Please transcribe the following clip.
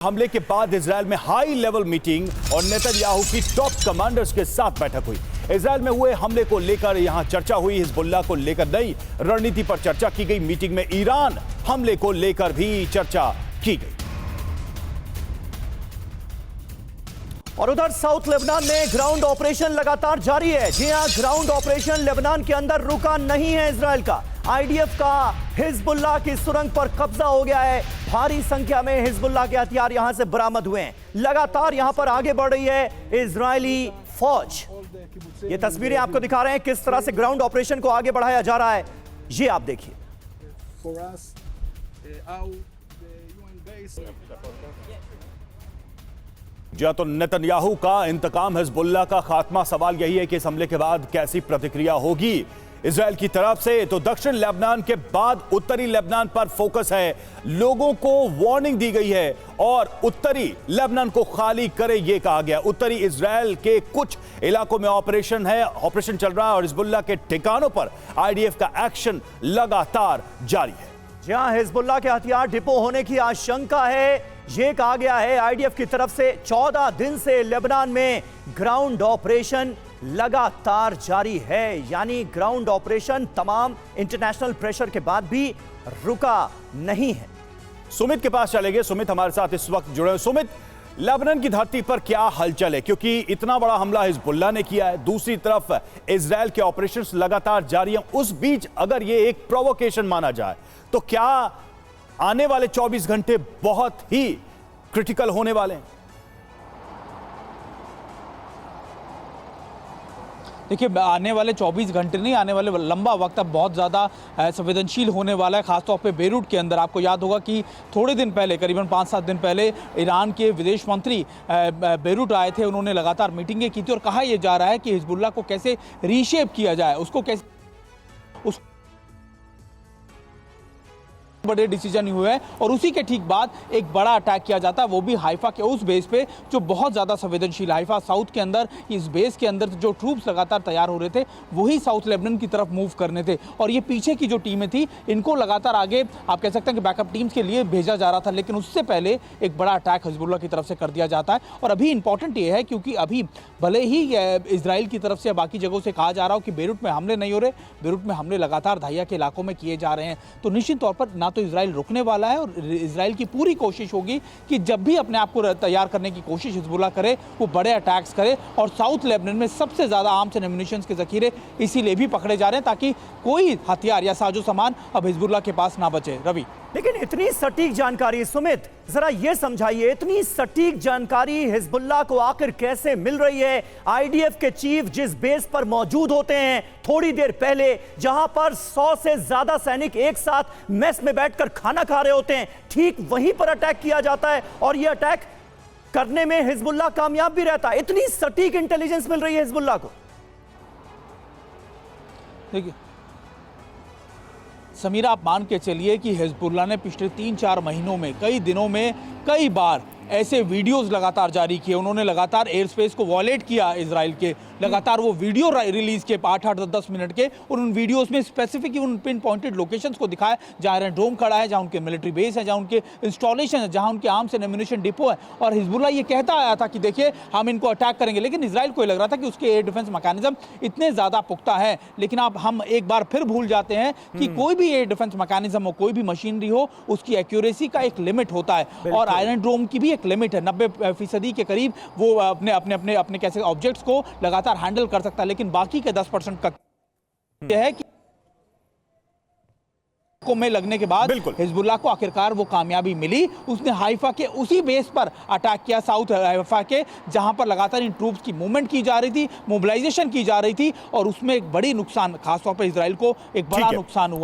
हमले के बाद इजरायल में हाई लेवल मीटिंग और नेतन्याहू की टॉप कमांडर्स के साथ बैठक हुई। इजरायल में हुए हमले को लेकर यहां चर्चा हुई, हिजबुल्लाह को लेकर नई रणनीति पर चर्चा की गई। मीटिंग में ईरान हमले को लेकर भी चर्चा की गई। और उधर साउथ लेबनान में ग्राउंड ऑपरेशन लगातार जारी है। जी हां, ग्राउंड ऑपरेशन लेबनान के अंदर रुका नहीं है इजरायल का। आईडीएफ का हिजबुल्लाह की सुरंग पर कब्जा हो गया है। भारी संख्या में हिजबुल्लाह के हथियार यहां से बरामद हुए हैं। लगातार यहां पर आगे बढ़ रही है इजरायली फौज। ये तस्वीरें आपको दिखा रहे हैं किस तरह से ग्राउंड ऑपरेशन को आगे बढ़ाया जा रहा है। ये आप देखिए। जी तो नेतन्याहू का इंतकाम, हिजबुल्लाह का खात्मा। सवाल यही है कि इस हमले के बाद कैसी प्रतिक्रिया होगी इजरायल की तरफ से। तो दक्षिण लेबनान के बाद उत्तरी लेबनान पर फोकस है। लोगों को वार्निंग दी गई है और उत्तरी लेबनान को खाली करे यह कहा गया। उत्तरी इजरायल के कुछ इलाकों में ऑपरेशन चल रहा है और हिजबुल्लाह के ठिकानों पर आईडीएफ का एक्शन लगातार जारी है। जहां हिजबुल्लाह के हथियार डिपो होने की आशंका है, यह कहा गया है आईडीएफ की तरफ से 14 दिन से लेबनान में ग्राउंड ऑपरेशन लगातार जारी है। यानी ग्राउंड ऑपरेशन तमाम इंटरनेशनल प्रेशर के बाद भी रुका नहीं है। सुमित के पास चलेंगे। सुमित हमारे साथ इस वक्त जुड़े हैं। सुमित, लेबनान की धरती पर क्या हलचल है, क्योंकि इतना बड़ा हमला हिजबुल्लाह ने किया है, दूसरी तरफ इजरायल के ऑपरेशंस लगातार जारी हैं। उस बीच अगर ये एक प्रोवोकेशन माना जाए तो क्या आने वाले 24 घंटे बहुत ही क्रिटिकल होने वाले हैं? देखिए, आने वाले 24 घंटे नहीं, आने वाले लंबा वक्त अब बहुत ज़्यादा संवेदनशील होने वाला है, खासतौर पे बेरूट के अंदर। आपको याद होगा कि थोड़े दिन पहले, करीबन 5-7 दिन पहले, ईरान के विदेश मंत्री बेरूट आए थे। उन्होंने लगातार मीटिंगें की थी और कहा यह जा रहा है कि हिजबुल्लाह को कैसे रीशेप किया जाए, उसको कैसे बड़े डिसीजन हुए हैं। और उसी के ठीक बाद एक बड़ा अटैक किया जाता है, वो भी हाइफा के उस बेस पे जो बहुत ज़्यादा संवेदनशील, हाइफा साउथ के अंदर, इस बेस के अंदर जो ट्रूप्स लगातार तैयार हो रहे थे वही साउथ लेबनान की तरफ मूव करने थे। और ये पीछे की जो टीमें थी इनको लगातार आगे, आप कह सकते हैं कि बैकअप टीम्स के लिए भेजा जा रहा था। लेकिन उससे पहले एक बड़ा अटैक हिजबुल्लाह की तरफ से कर दिया जाता है। और अभी इंपॉर्टेंट ये है क्योंकि अभी भले ही इजराइल की तरफ से बाकी जगहों से कहा जा रहा हो कि बेरूट में हमले नहीं हो रहे, बेरूट में हमले लगातार दाहिया के इलाकों में किए जा रहे हैं, तो निश्चित तौर पर ना तो इजराइल रुकने वाला है और इजराइल की पूरी कोशिश होगी कि जब भी अपने आप को तैयार करने की कोशिश हिजबुल्लाह करे, वो बड़े अटैक्स करे। और साउथ लेबनान में सबसे ज्यादा आर्म्स एंड एम्युनिशंस के जखीरे इसीलिए भी पकड़े जा रहे हैं ताकि कोई हथियार या साजो सामान अब हिजबुल्लाह के पास ना बचे। रवि, लेकिन इतनी सटीक जानकारी, सुमित जरा यह समझाइए, इतनी सटीक जानकारी हिजबुल्लाह को आखिर कैसे मिल रही है? आईडीएफ के चीफ जिस बेस पर मौजूद होते हैं थोड़ी देर पहले, जहां पर 100 से ज्यादा सैनिक एक साथ मेस में बैठकर खाना खा रहे होते हैं, ठीक वहीं पर अटैक किया जाता है और यह अटैक करने में हिजबुल्लाह कामयाब भी रहता है। इतनी सटीक इंटेलिजेंस मिल रही है हिजबुल्लाह को। देखिए समीरा, आप मान के चलिए कि हिजबुल्लाह ने पिछले 3-4 महीनों में कई दिनों में कई बार ऐसे वीडियोस लगातार जारी किए। उन्होंने लगातार एयर स्पेस को वॉयलेट किया इजराइल के, लगातार वो वीडियो रिलीज किए 8-10 मिनट के। और उन वीडियोस में स्पेसिफिक उन पिन पॉइंटेड लोकेशंस को दिखाया जहाँ एरोड्रोम खड़ा है, जहाँ उनके मिलिट्री बेस है, जहाँ उनके इंस्टॉलेशन है, जहाँ उनके आर्म्स एंड एम्युनिशन डिपो है। और हिजबुल्लाह ये कहता आया था कि देखिए हम इनको अटैक करेंगे, लेकिन इजराइल को लग रहा था कि उसके एयर डिफेंस मैकेनिज्म इतने ज़्यादा पुख्ता है। लेकिन अब हम एक बार फिर भूल जाते हैं कि कोई भी एयर डिफेंस मैकेनिज्म हो, कोई भी मशीनरी हो, उसकी एक्यूरेसी का एक लिमिट होता है। और आयरन ड्रोम की भी एक लिमिट है, 90% के करीब वो अपने कैसे ऑब्जेक्ट्स को लगातार हैंडल कर सकता है। लेकिन बाकी के 10% का यह है कि में लगने के बाद हिजबुल्लाह को आखिरकार वो कामयाबी मिली। उसने हाइफा के उसी बेस पर अटैक किया, साउथ हाइफा के, जहां पर लगातार इन ट्रूप्स की मूवमेंट की जा रही थी, मोबिलाइजेशन की जा रही थी। और उसमें एक बड़ी नुकसान, खासतौर पर इजराइल को एक बड़ा नुकसान हुआ।